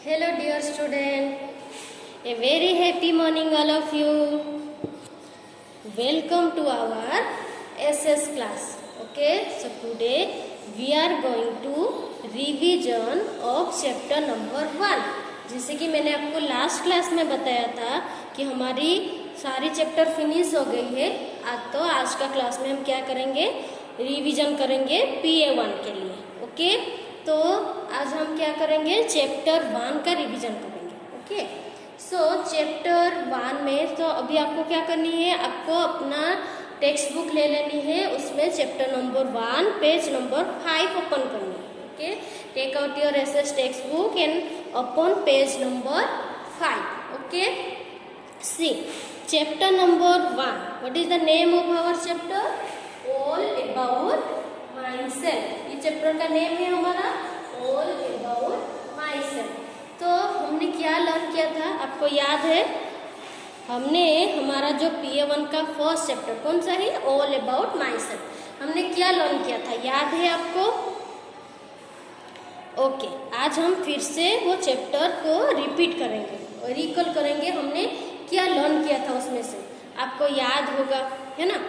Hello dear student, a very happy morning all of you. Welcome to our SS class. Okay, so today we are going to revision of chapter number 1. जैसे कि मैंने आपको last class में बताया था कि हमारी सारी चैप्टर फिनिश हो गई है। आज का क्लास में हम क्या करेंगे, रिवीजन करेंगे PA1 के लिए। ओके, तो आज हम क्या करेंगे, चैप्टर 1 का रिवीजन करेंगे। ओके, सो चैप्टर 1 में तो अभी आपको क्या करनी है, आपको अपना टेक्स्ट बुक ले लेनी है, उसमें chapter number 1 page number 5 open करनी है। Okay, take out your SS text book and open page number 5। Okay, see chapter number 1, what is the name of our chapter? All about myself. ये chapter का name है हमारा all about myself. तो हमने क्या learn किया था, आपको याद है? हमने हमारा जो PA1 का फर्स्ट चैप्टर कौन सा है, ऑल अबाउट माइसेल्फ, हमने क्या लर्न किया था, याद है आपको? ओके, आज हम फिर से वो चैप्टर को रिपीट करेंगे और रिकॉल करेंगे हमने क्या लर्न किया था उसमें से, आपको याद होगा, है ना?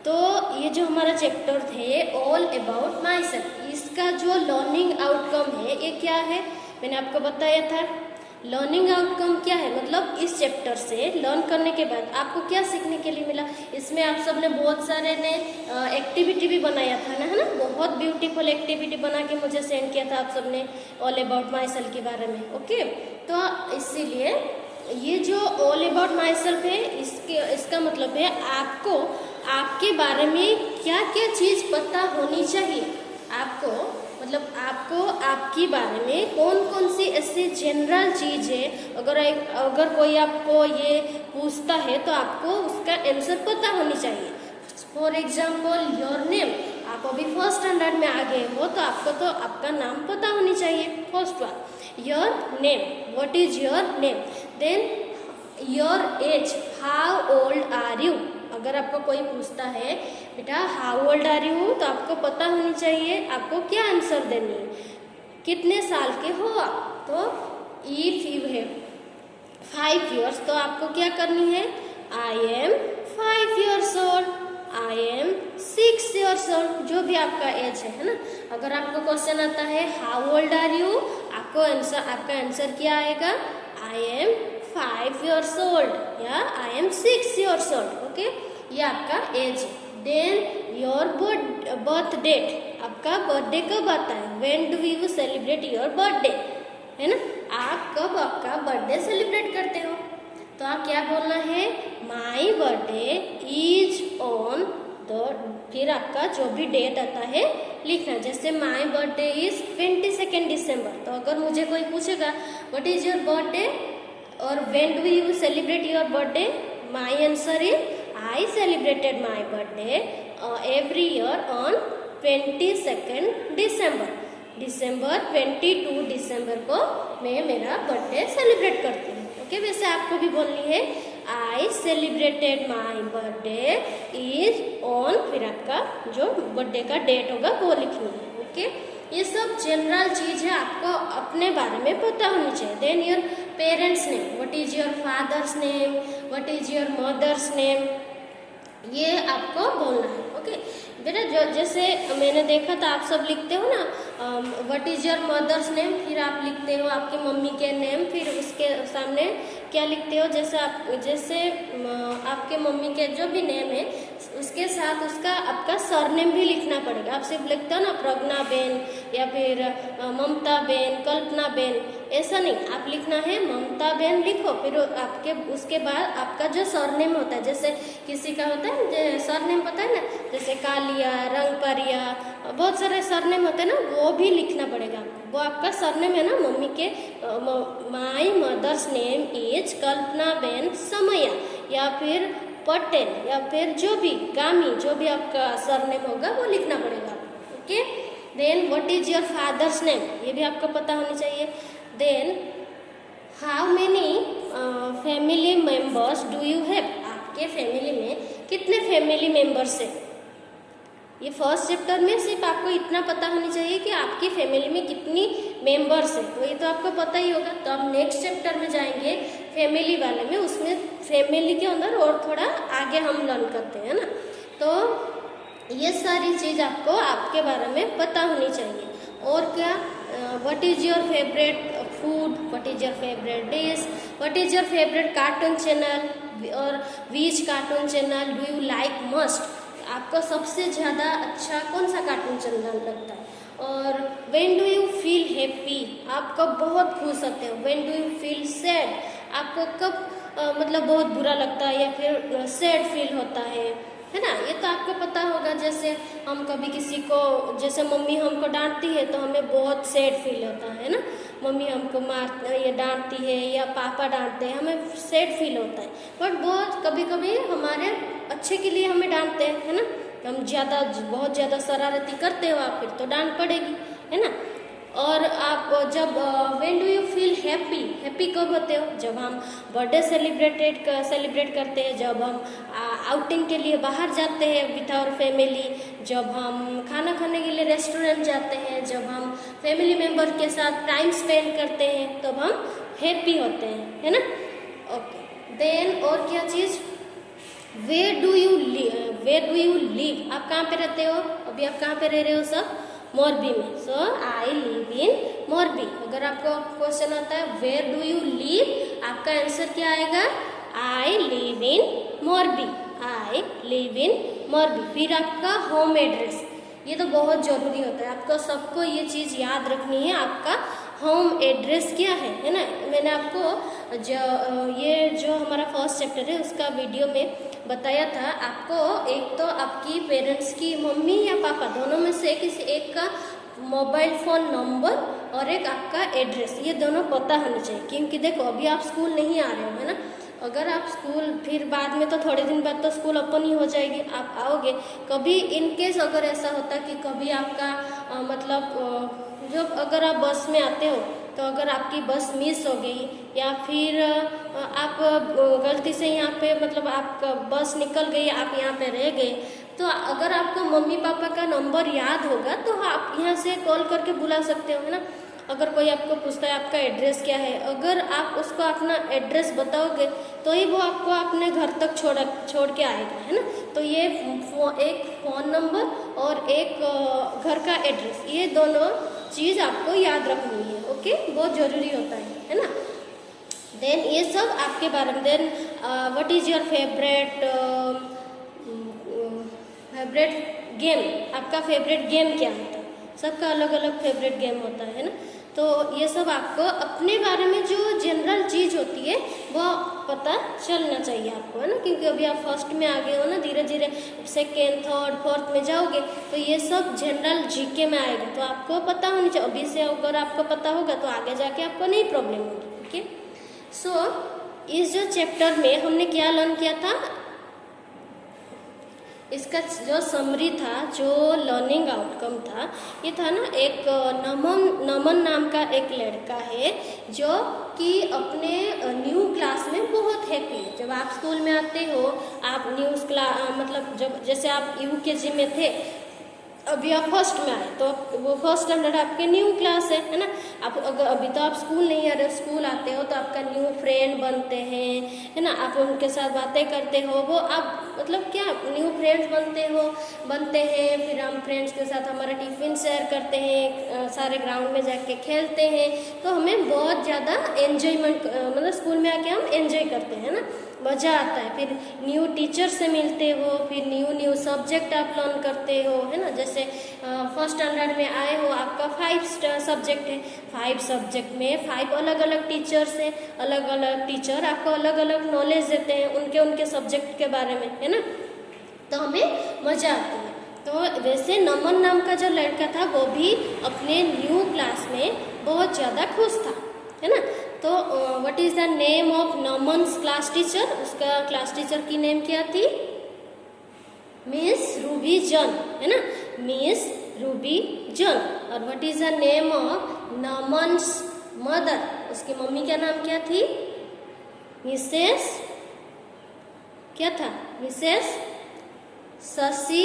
तो ये जो हमारा चैप्टर थे ऑल अबाउट माई सेल्फ, इसका जो लर्निंग आउटकम है ये क्या है, मैंने आपको बताया था। लर्निंग आउटकम क्या है, मतलब इस चैप्टर से लर्न करने के बाद आपको क्या सीखने के लिए मिला। इसमें आप सब ने बहुत सारे ने एक्टिविटी भी बनाया था ना, है ना? बहुत ब्यूटीफुल एक्टिविटी बना के मुझे सेंड किया था आप सब ने ऑल अबाउट माई सेल्फ के बारे में। ओके, तो इसीलिए ये जो ऑल अबाउट माई सेल्फ है, इसका मतलब है आपको आपके बारे में क्या क्या चीज़ पता होनी चाहिए। आपको मतलब आपको आपके बारे में कौन कौन सी ऐसी जनरल चीज़ है, अगर कोई आपको ये पूछता है तो आपको उसका आंसर पता होनी चाहिए। फॉर एग्जाम्पल योर नेम, आप अभी फर्स्ट स्टैंडर्ड में आ गए हो तो आपको तो आपका नाम पता होनी चाहिए। First one, your name, what is your name. Then your age, how old are you. अगर आपको कोई पूछता है बेटा हाउ ओल्ड आर यू, तो आपको पता होनी चाहिए आपको क्या आंसर देनी है, कितने साल के हो आप। तो इफ यू है 5 years, तो आपको क्या करनी है, आई am 5 years old, I am 6 years old, जो भी आपका एज है ना। अगर आपको क्वेश्चन आता है हाउ ओल्ड आर यू, आपका आंसर क्या आएगा, आई एम 5 years old या I am 6 years old। Okay, ये आपका एज है। देन योर बर्थ डेट, आपका बर्थडे कब आता है, when do you celebrate your birthday, है ना? आप कब आपका बर्थडे सेलिब्रेट करते हो, तो आप क्या बोलना है, my birthday is on the, फिर आपका जो भी डेट आता है लिखना। जैसे माई बर्थडे इज 22 December, तो अगर मुझे कोई पूछेगा व्हाट इज योर बर्थडे और when do you celebrate your birthday, my answer is I celebrated my birthday every year on 22 December। December 22 December को मैं मेरा बर्थडे सेलिब्रेट करती हूँ। ओके, वैसे आपको भी बोलनी है I celebrated my birthday is on, फिर आपका जो बर्थडे का डेट होगा वो लिखनी है। ओके, ये सब जनरल चीज़ है, आपको अपने बारे में पता होनी चाहिए। Then your parents name, what is your father's name, what is your mother's name, ये आपको बोलना है। ओके बेटा, जो जैसे मैंने देखा था आप सब लिखते हो ना, what is your mother's name, फिर आप लिखते हो आपकी मम्मी के नेम, फिर उसके सामने क्या लिखते हो, जैसे आपके मम्मी के जो भी नेम है उसके साथ उसका आपका सरनेम भी लिखना पड़ेगा। आप सिर्फ लिखते हो ना प्रज्ञा बेन या फिर ममता बेन, कल्पना बेन, ऐसा नहीं, आप लिखना है ममता बेन लिखो, फिर आपके उसके बाद आपका जो सरनेम होता है, जैसे किसी का होता है सरनेम पता है ना, जैसे कालिया, रंगपरिया, बहुत सारे सरनेम होते हैं ना, वो भी लिखना पड़ेगा। वो आपका सरनेम है ना, मम्मी के my mother's name is Kalpana ben Samaiya या फिर पटेल या फिर जो भी गामी, जो भी आपका सरनेम होगा वो लिखना पड़ेगा। Okay, then what is your father's name, ये भी आपको पता होनी चाहिए। Then how many family members do you have, आपके फैमिली में कितने फैमिली मेंबर्स है, ये फर्स्ट चैप्टर में सिर्फ आपको इतना पता होनी चाहिए कि आपकी फैमिली में कितनी मेंबर्स हैं, तो ये तो आपको पता ही होगा। तो अब नेक्स्ट चैप्टर में जाएंगे फैमिली वाले में, उसमें फैमिली के अंदर और थोड़ा आगे हम लर्न करते हैं ना। तो ये सारी चीज़ आपको आपके बारे में पता होनी चाहिए। और क्या, what is your favourite food, what is your favourite dish, what is your favourite cartoon channel और which cartoon channel do you like most, आपको सबसे ज़्यादा अच्छा कौन सा कार्टून चैनल लगता है। और when do you feel happy, आप कब बहुत खुश होते हो। When do you feel sad, आपको कब मतलब बहुत बुरा लगता है या फिर सैड फील होता है ना। ये तो आपको पता होगा। जैसे हम कभी किसी को, जैसे मम्मी हमको डांटती है तो हमें बहुत सैड फील होता है ना, मम्मी हमको या डांटती है या पापा डांटते हैं, हमें सैड फील होता है। बट बहुत कभी कभी हमारे अच्छे के लिए हमें डांटते हैं, है ना। हम बहुत ज़्यादा शरारती करते हो आप, फिर तो डांट पड़ेगी, है ना। और आप जब when do you feel happy, happy कब होते हो, जब हम बर्थडे सेलिब्रेट करते हैं, जब हम आउटिंग के लिए बाहर जाते हैं विथ आवर फैमिली, जब हम खाना खाने के लिए रेस्टोरेंट जाते हैं, जब हम फैमिली मेम्बर के साथ टाइम स्पेंड करते हैं, तब हम हैप्पी होते हैं, है ना। ओके, देन और क्या चीज़, वेयर डू यू लिव, आप कहाँ पे रहते हो। अभी आप कहाँ पे रह रहे हो सब, मोरबी में। सो आई लिव इन मोरबी। अगर आपको क्वेश्चन आता है वेयर डू यू लिव, आपका आंसर क्या आएगा, आई लिव इन मोरबी, आई लिव इन मोरबी। फिर आपका होम एड्रेस, ये तो बहुत ज़रूरी होता है, आपको सबको ये चीज़ याद रखनी है, आपका होम एड्रेस क्या है ना। मैंने आपको ये जो हमारा फर्स्ट चैप्टर है उसका वीडियो में बताया था। आपको एक तो आपकी पेरेंट्स की मम्मी या पापा दोनों में से किसी एक का मोबाइल फ़ोन नंबर और एक आपका एड्रेस, ये दोनों पता होनी चाहिए। क्योंकि देखो अभी आप स्कूल नहीं आ रहे हो, है ना। अगर आप स्कूल फिर बाद में तो थोड़े दिन बाद तो स्कूल ओपन ही हो जाएगी, आप आओगे। कभी इनकेस अगर ऐसा होता कि कभी आपका जो अगर आप बस में आते हो तो अगर आपकी बस मिस हो गई या फिर आप गलती से यहाँ पे आपका बस निकल गई, आप यहाँ पे रह गए, तो अगर आपको मम्मी पापा का नंबर याद होगा तो आप यहाँ से कॉल करके बुला सकते हो, है ना। अगर कोई आपको पूछता है आपका एड्रेस क्या है, अगर आप उसको अपना एड्रेस बताओगे तो ही वो आपको अपने घर तक छोड़ के आएगा, है ना। तो ये एक फ़ोन नंबर और एक घर का एड्रेस, ये दोनों चीज़ आपको याद रखनी है। ओके, बहुत ज़रूरी होता है ना। देन ये सब आपके बारे में। Then what is your favourite game, आपका फेवरेट गेम क्या होता है। सबका अलग अलग फेवरेट गेम होता है ना। तो ये सब आपको अपने बारे में जो जनरल चीज़ होती है वो पता चलना चाहिए आपको, है ना। क्योंकि अभी आप फर्स्ट में आ गए हो ना, धीरे धीरे सेकेंड थर्ड फोर्थ में जाओगे तो ये सब जनरल जीके में आएगा, तो आपको पता होनी चाहिए। अभी से अगर आपको पता होगा तो आगे जाके आपको नहीं प्रॉब्लम होगी। ओके, सो इस जो चैप्टर में हमने क्या लर्न किया था, इसका जो समरी था, जो लर्निंग आउटकम था, ये था ना, एक नमन नाम का एक लड़का है जो कि अपने न्यू क्लास में बहुत हैप्पी है। जब आप स्कूल में आते हो, आप न्यू क्लास जब जैसे आप यूकेजी में थे, अभी आप फर्स्ट में आए तो वो फर्स्ट स्टैंडर्ड आपके न्यू क्लास है ना। आप अगर अभी तो आप स्कूल नहीं आ रहे, स्कूल आते हो तो आपका न्यू फ्रेंड बनते हैं, है ना। आप उनके साथ बातें करते हो, वो आप क्या न्यू फ्रेंड्स बनते हैं। फिर हम फ्रेंड्स के साथ हमारा टिफ़िन शेयर करते हैं, सारे ग्राउंड में जाके खेलते हैं, तो हमें बहुत ज़्यादा एंजॉयमेंट स्कूल में आके हम एंजॉय करते हैं ना, मज़ा आता है। फिर न्यू टीचर से मिलते हो, फिर न्यू सब्जेक्ट आप लर्न करते हो, है ना। जैसे फर्स्ट स्टैंडर्ड में आए हो, आपका 5 सब्जेक्ट है, 5 सब्जेक्ट में 5 अलग अलग टीचर्स हैं, अलग अलग टीचर आपको अलग अलग नॉलेज देते हैं उनके सब्जेक्ट के बारे में, है ना। तो हमें मज़ा आती है। तो वैसे नमन नाम का जो लड़का था वो भी अपने न्यू क्लास में बहुत ज़्यादा खुश था, है ना। तो what is the name of Naman's class teacher, उसका क्लास टीचर की नेम क्या थी, मिस रूबी जॉन, है ना, मिस रूबी जॉन। और what is the name of Naman's mother, उसकी मम्मी का नाम क्या थी, मिसेस क्या था, मिसेस शशि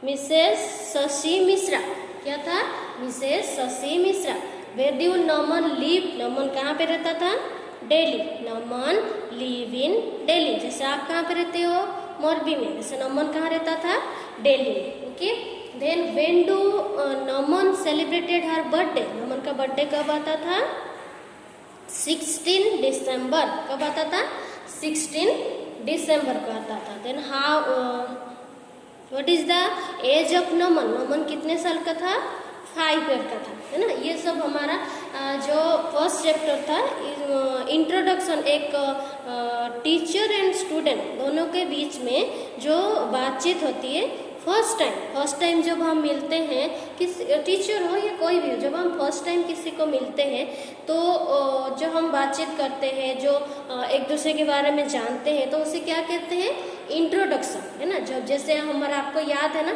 मिसेस शशि मिश्रा। क्या था? Mrs Shashi Mishra. Where do Naman live? Naman कहाँ पे रहता था? दिल्ली। Naman live in Delhi. जैसे आप कहाँ पे रहते हो? मोरबी में। जैसे नमन कहाँ रहता था? दिल्ली में। Okay. Then when do Naman celebrated her birthday? Naman का बर्थडे कब आता था? 16 दिसंबर। कब आता था? 16 दिसंबर को आता था। Then how what is the age of Naman? Naman कितने साल का था? 5 ईयर का था, है ना। ये सब हमारा जो फर्स्ट चैप्टर था, इंट्रोडक्शन, एक टीचर एंड स्टूडेंट दोनों के बीच में जो बातचीत होती है फर्स्ट टाइम जब हम मिलते हैं, किसी टीचर हो या कोई भी हो, जब हम फर्स्ट टाइम किसी को मिलते हैं तो जो हम बातचीत करते हैं, जो एक दूसरे के बारे में जानते हैं, तो उसे क्या कहते हैं? इंट्रोडक्शन, है ना। जब जैसे हमारा, आपको याद है ना,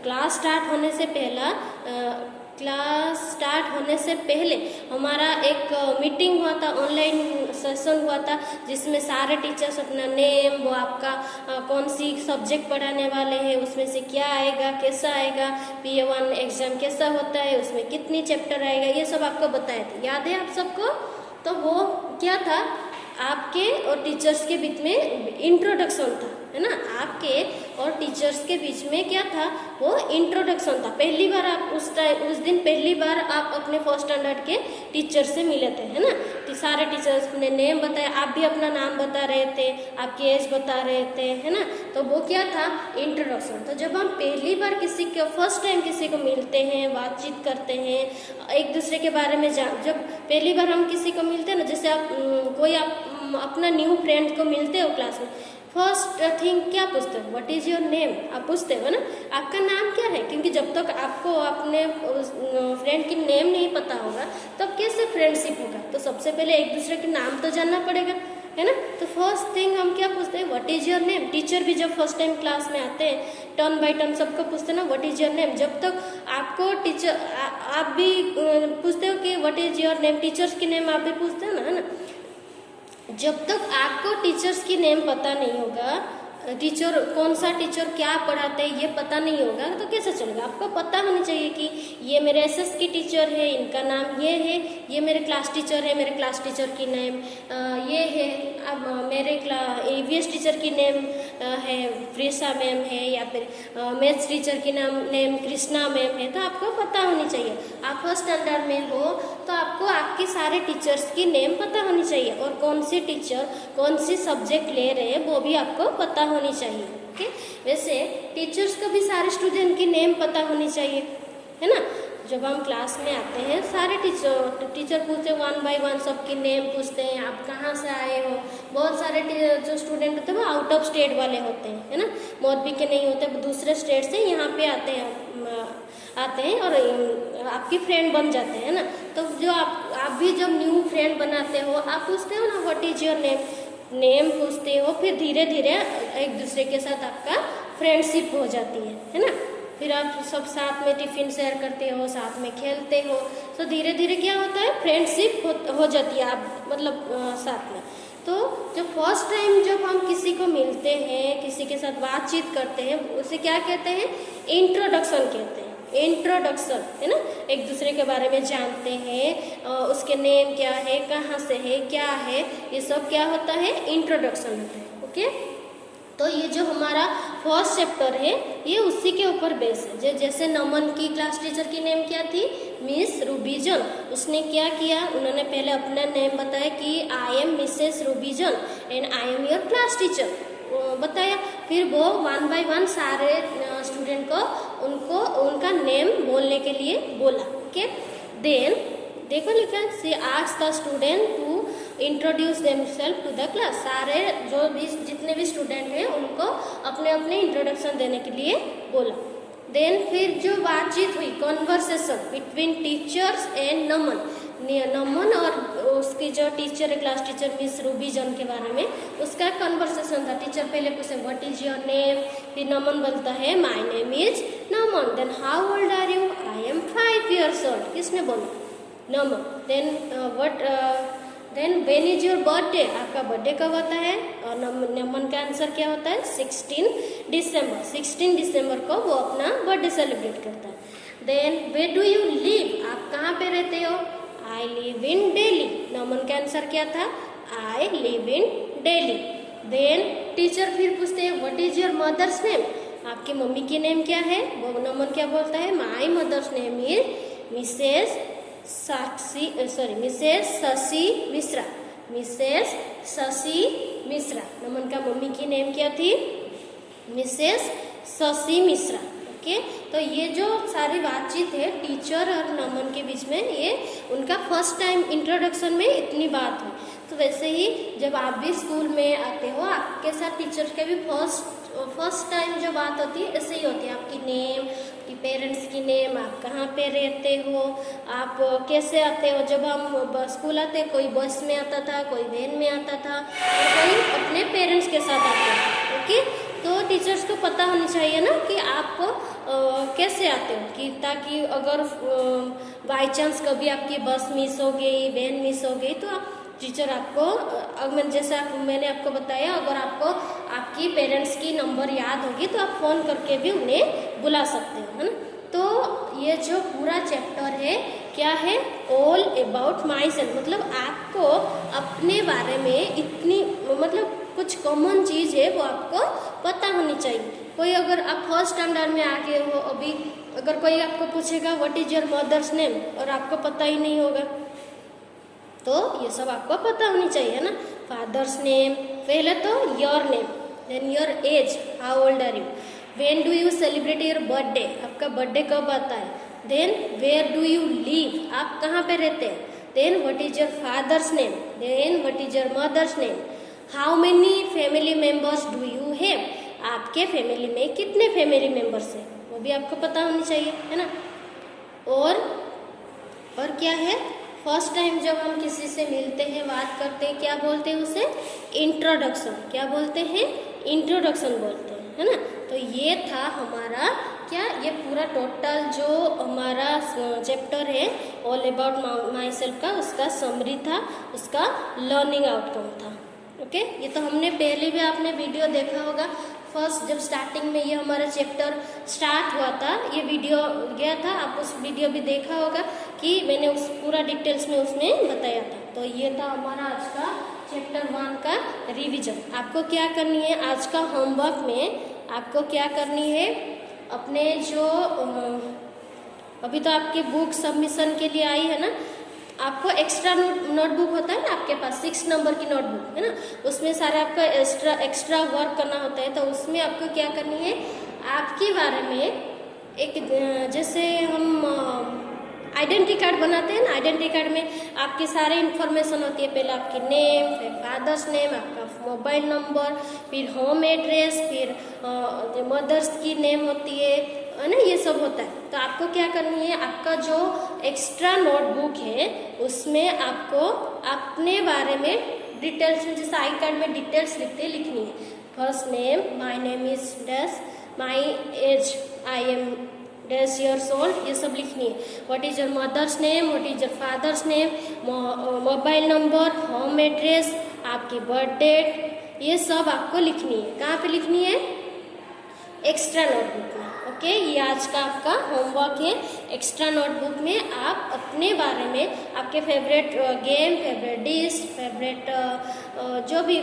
क्लास स्टार्ट होने से पहले हमारा एक मीटिंग हुआ था, ऑनलाइन सेशन हुआ था, जिसमें सारे टीचर्स अपना नेम, वो आपका कौन सी सब्जेक्ट पढ़ाने वाले हैं, उसमें से क्या आएगा, कैसा आएगा, PA1 एग्जाम कैसा होता है, उसमें कितनी चैप्टर आएगा, ये सब आपको बताए थे। याद है आप सबको? तो वो क्या था? आपके और टीचर्स के बीच में इंट्रोडक्शन था, है ना। आपके और टीचर्स के बीच में क्या था? वो इंट्रोडक्शन था। पहली बार आप उस दिन पहली बार आप अपने फर्स्ट स्टैंडर्ड के टीचर से मिले थे, है ना। सारे टीचर्स ने नेम बताया, आप भी अपना नाम बता रहे थे, आपकी एज बता रहे थे, है ना। तो वो क्या था? इंट्रोडक्शन। तो जब हम पहली बार फर्स्ट टाइम किसी को मिलते हैं, बातचीत करते हैं, एक दूसरे के बारे में जब पहली बार हम किसी को मिलते हैं ना, जैसे आप अपना न्यू फ्रेंड को मिलते हो क्लास में, फर्स्ट थिंग क्या पूछते हो? What is your name? आप पूछते हो ना, आपका नाम क्या है? क्योंकि जब तक आपको अपने फ्रेंड की नेम नहीं पता होगा तब कैसे फ्रेंडशिप होगा। तो सबसे पहले एक दूसरे के नाम तो जानना पड़ेगा, है ना। तो फर्स्ट थिंग हम क्या पूछते हैं? What is your name. Teacher भी जब फर्स्ट टाइम क्लास में आते हैं, टर्न बाय टर्न सबको पूछते हैं ना, व्हाट इज योर नेम। जब तक आपको टीचर आप भी पूछते हो कि what is your name, teachers की नेम आप भी पूछते हो ना, है ना। जब तक आपको टीचर्स की नेम पता नहीं होगा, टीचर कौन सा टीचर क्या पढ़ाते हैं ये पता नहीं होगा, तो कैसे चलेगा? आपको पता होनी चाहिए कि ये मेरे SS की टीचर है, इनका नाम ये है, ये मेरे क्लास टीचर है, मेरे क्लास टीचर की नेम ये है, अब मेरे EVS टीचर की नेम है प्रियसा मैम है, या फिर मैथ्स टीचर की नेम कृष्णा मैम है। तो आपको पता होनी चाहिए। आप फर्स्ट स्टैंडर्ड में हो तो आपको आपके सारे टीचर्स की नेम पता होनी चाहिए, और कौन सी टीचर कौन सी सब्जेक्ट ले रहे हैं वो भी आपको पता होनी चाहिए। ओके। वैसे टीचर्स को भी सारे स्टूडेंट की नेम पता होनी चाहिए, है ना। जब हम क्लास में आते हैं, सारे टीचर पूछते हैं, 1 बाय 1 सबकी नेम पूछते हैं, आप कहाँ से आए हो। बहुत सारे जो स्टूडेंट होते हैं वो आउट ऑफ स्टेट वाले होते हैं, है ना, मोरबी के नहीं होते, दूसरे स्टेट से यहाँ पे आते हैं और आपकी फ्रेंड बन जाते हैं, ना। तो जो आप भी जब न्यू फ्रेंड बनाते हो, आप पूछते हो ना व्हाट इज योर नेम पूछते हो, फिर धीरे धीरे एक दूसरे के साथ आपका फ्रेंडशिप हो जाती है ना। फिर आप सब साथ में टिफिन शेयर करते हो, साथ में खेलते हो, तो धीरे धीरे क्या होता है? फ्रेंडशिप हो जाती है, आप मतलब साथ में। तो जब फर्स्ट टाइम जब हम किसी को मिलते हैं, किसी के साथ बातचीत करते हैं, उसे क्या कहते हैं? इंट्रोडक्शन कहते हैं। इंट्रोडक्शन, है ना। एक दूसरे के बारे में जानते हैं, उसके नेम क्या है, कहाँ से है, क्या है, ये सब क्या होता है? इंट्रोडक्शन होता है। ओके। तो ये जो हमारा फर्स्ट चैप्टर है ये उसी के ऊपर बेस है। जैसे नमन की क्लास टीचर की नेम क्या थी? Miss Ruby John. उसने क्या किया? उन्होंने पहले अपना नेम बताया कि I am Mrs Ruby John and I am your class teacher बताया। फिर वो 1 बाय 1 सारे स्टूडेंट को उनका नेम बोलने के लिए बोला। ओके। देन देखो लिखा, she asked the student to introduce themselves to the class. सारे जितने भी स्टूडेंट हैं उनको अपने अपने इंट्रोडक्शन देने के लिए बोला। देन फिर जो बातचीत हुई, कॉन्वर्सेशन बिटवीन टीचर्स एंड नमन और उसकी जो टीचर है, क्लास टीचर मिस रूबीजन के बारे में उसका कन्वर्सेशन था। टीचर पहले पूछे व्हाट इज योर नेम, फिर नमन बोलता है my name is Naman. Then how old are you? I am 5 years old। किसने बोला? Naman. Then then when is your birthday, आपका बर्थडे कब होता है, और नमन का आंसर क्या होता है 16 दिसंबर। 16 दिसंबर को वो अपना बर्थडे सेलिब्रेट करता है। Then where do you live, आप कहाँ पे रहते हो, आई लिव इन दिल्ली। नमन का आंसर क्या था, I live in Delhi. Then teacher फिर पूछते हैं what is your mother's name, आपकी मम्मी की नेम क्या है, वो नमन क्या बोलता है, my mother's name is Mrs Shashi Mishra. Mrs Shashi Mishra, Naman का मम्मी की नेम क्या थी, मिसेस शशि मिश्रा। ओके, तो ये जो सारी बातचीत है टीचर और नमन के बीच में, ये उनका फर्स्ट टाइम इंट्रोडक्शन में इतनी बात हुई। तो वैसे ही जब आप भी स्कूल में आते हो, आपके साथ टीचर के भी फर्स्ट टाइम जो बात होती है ऐसे ही होती है, आपकी नेम, आपकी पेरेंट्स की नेम, आप कहाँ पे रहते हो, आप कैसे आते हो। जब हम स्कूल आते, कोई बस में आता था, कोई वैन में आता था, और कोई अपने पेरेंट्स के साथ आते थे। ओके, तो टीचर्स को पता होनी चाहिए ना कि आप कैसे आते हो, कि ताकि अगर बाई चांस कभी आपकी बस मिस हो गई, वैन मिस हो गई, तो आप टीचर आपको, अगर जैसा मैंने आपको बताया, अगर आपको आपकी पेरेंट्स की नंबर याद होगी तो आप फ़ोन करके भी उन्हें बुला सकते हो, है ना। तो ये जो पूरा चैप्टर है क्या है, ऑल अबाउट माई सेल्फ, मतलब आपको अपने बारे में इतनी, मतलब कुछ कॉमन चीज़ है वो आपको पता होनी चाहिए। कोई अगर आप फर्स्ट स्टैंडर्ड में आके हो अभी, अगर कोई आपको पूछेगा what is your mother's name और आपको पता ही नहीं होगा, तो ये सब आपको पता होनी चाहिए, है ना। फादर्स नेम, पहले तो your name, then your age, how old are you, when do you celebrate your birthday, आपका बर्थडे कब आता है, then where do you live, आप कहाँ पे रहते हैं, then what is your father's name, then what is your mother's name, how many family members do you have, आपके फैमिली में कितने फैमिली मेम्बर्स हैं, वो भी आपको पता होनी चाहिए, है ना। और क्या है, फर्स्ट टाइम जब हम किसी से मिलते हैं, बात करते हैं, क्या बोलते हैं उसे, इंट्रोडक्शन, क्या बोलते हैं, इंट्रोडक्शन बोलते हैं, है ना। तो ये था हमारा क्या, ये पूरा टोटल जो हमारा चैप्टर है ऑल अबाउट माई सेल्फ का, उसका समरी था, उसका लर्निंग आउटकम था। ओके, ये तो हमने पहले भी आपने वीडियो देखा होगा, फर्स्ट जब स्टार्टिंग में ये हमारा चैप्टर स्टार्ट हुआ था, ये वीडियो गया था, आप उस वीडियो भी देखा होगा कि मैंने उस पूरा डिटेल्स में उसमें बताया था। तो ये था हमारा आज का चैप्टर 1 का रिवीजन। आपको क्या करनी है, आज का होमवर्क में आपको क्या करनी है, अपने जो अभी तो आपकी बुक सबमिशन के लिए आई है ना, आपको एक्स्ट्रा नोटबुक होता है ना आपके पास, 6 नंबर की नोटबुक है ना, उसमें सारा आपका एक्स्ट्रा वर्क करना होता है। तो उसमें आपको क्या करनी है, आपके बारे में एक, जैसे हम आइडेंटिटी कार्ड बनाते हैं ना, आइडेंटिटी कार्ड में आपकी सारे इन्फॉर्मेशन होती है, पहले आपकी नेम, फिर फादर्स नेम, आपका मोबाइल नंबर, फिर होम एड्रेस, फिर मदर्स की नेम होती है ना, ये सब होता है। तो आपको क्या करनी है, आपका जो एक्स्ट्रा नोटबुक है उसमें आपको अपने बारे में डिटेल्स में, जैसे आई कार्ड में डिटेल्स लिखनी है, first name, my name is dash, my age I am dash years old, ये सब लिखनी है। What is your mother's name, what is your father's name, mobile number, home address, आपकी बर्थ डेट, ये सब आपको लिखनी है। कहाँ पे लिखनी है, एक्स्ट्रा नोटबुक में। ओके, ये आज का आपका होमवर्क है। एक्स्ट्रा नोटबुक में आप अपने बारे में, आपके favourite game, favourite dish, favourite जो भी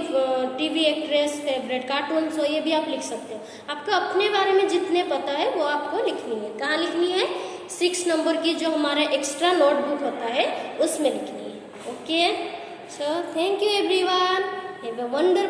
टीवी एक्ट्रेस, फेवरेट कार्टून्स हो, ये भी आप लिख सकते हो। आपको अपने बारे में जितने पता है वो आपको लिखनी है। कहाँ लिखनी है, 6 नंबर की जो हमारा एक्स्ट्रा नोटबुक होता है उसमें लिखनी है। Okay, so thank you everyone, have a wonderful